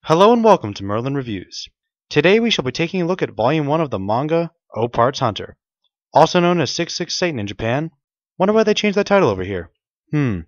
Hello and welcome to Merlin Reviews. Today we shall be taking a look at Volume 1 of the manga O Parts Hunter, also known as 66 Satan in Japan. Wonder why they changed that title over here. The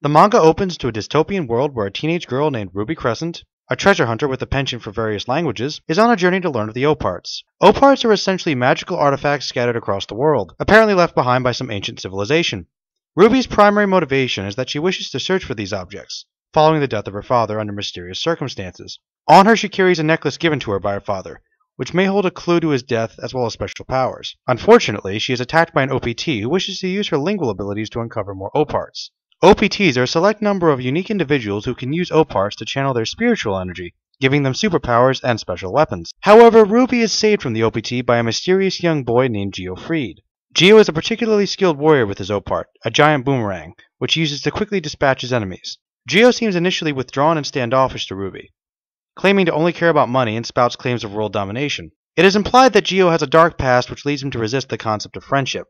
manga opens to a dystopian world where a teenage girl named Ruby Crescent, a treasure hunter with a penchant for various languages, is on a journey to learn of the O Parts. O Parts are essentially magical artifacts scattered across the world, apparently left behind by some ancient civilization. Ruby's primary motivation is that she wishes to search for these objects, following the death of her father under mysterious circumstances. On her she carries a necklace given to her by her father, which may hold a clue to his death as well as special powers. Unfortunately, she is attacked by an OPT who wishes to use her lingual abilities to uncover more O Parts. OPTs are a select number of unique individuals who can use O Parts to channel their spiritual energy, giving them superpowers and special weapons. However, Ruby is saved from the OPT by a mysterious young boy named Geo Freed. Geo is a particularly skilled warrior with his O Part, a giant boomerang, which he uses to quickly dispatch his enemies. Geo seems initially withdrawn and standoffish to Ruby, claiming to only care about money and spouts claims of world domination. It is implied that Geo has a dark past which leads him to resist the concept of friendship.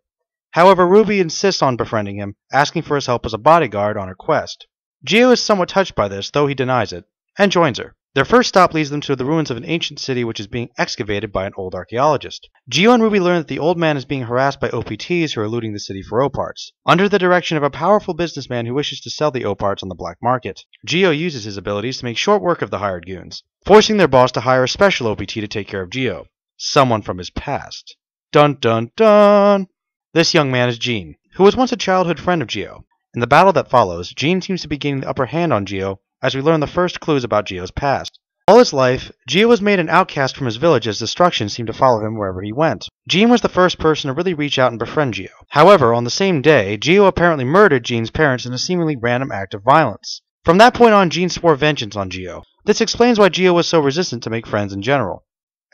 However, Ruby insists on befriending him, asking for his help as a bodyguard on her quest. Geo is somewhat touched by this, though he denies it, and joins her. Their first stop leads them to the ruins of an ancient city which is being excavated by an old archaeologist. Geo and Ruby learn that the old man is being harassed by OPTs who are looting the city for O Parts, under the direction of a powerful businessman who wishes to sell the O Parts on the black market. Geo uses his abilities to make short work of the hired goons, forcing their boss to hire a special OPT to take care of Geo, someone from his past. Dun dun dun! This young man is Gene, who was once a childhood friend of Geo. In the battle that follows, Gene seems to be gaining the upper hand on Geo as we learn the first clues about Geo's past. All his life, Geo was made an outcast from his village as destruction seemed to follow him wherever he went. Gene was the first person to really reach out and befriend Geo. However, on the same day, Geo apparently murdered Gene's parents in a seemingly random act of violence. From that point on, Gene swore vengeance on Geo. This explains why Geo was so resistant to make friends in general.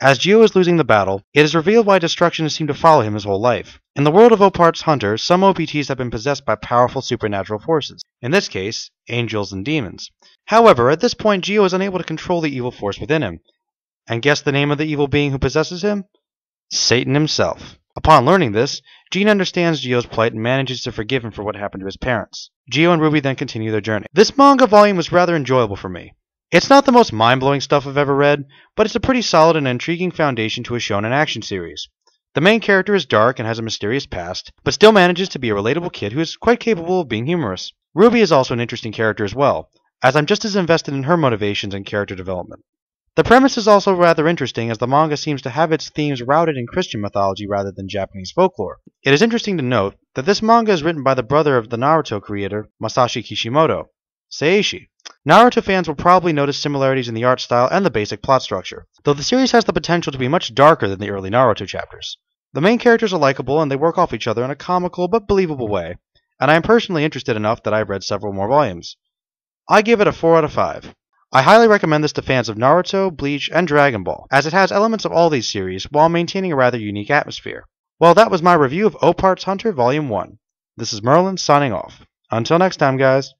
As Geo is losing the battle, it is revealed why destruction has seemed to follow him his whole life. In the world of O Parts Hunter, some OPTs have been possessed by powerful supernatural forces, in this case, angels and demons. However, at this point Geo is unable to control the evil force within him. And guess the name of the evil being who possesses him? Satan himself. Upon learning this, Gene understands Geo's plight and manages to forgive him for what happened to his parents. Geo and Ruby then continue their journey. This manga volume was rather enjoyable for me. It's not the most mind-blowing stuff I've ever read, but it's a pretty solid and intriguing foundation to a shonen action series. The main character is dark and has a mysterious past, but still manages to be a relatable kid who is quite capable of being humorous. Ruby is also an interesting character as well, as I'm just as invested in her motivations and character development. The premise is also rather interesting as the manga seems to have its themes routed in Christian mythology rather than Japanese folklore. It is interesting to note that this manga is written by the brother of the Naruto creator, Seishi Kishimoto, Seishi. Naruto fans will probably notice similarities in the art style and the basic plot structure, though the series has the potential to be much darker than the early Naruto chapters. The main characters are likable and they work off each other in a comical but believable way, and I am personally interested enough that I've read several more volumes. I give it a 4 out of 5. I highly recommend this to fans of Naruto, Bleach, and Dragon Ball, as it has elements of all these series while maintaining a rather unique atmosphere. Well, that was my review of O Parts Hunter Volume 1. This is Merlin signing off. Until next time, guys.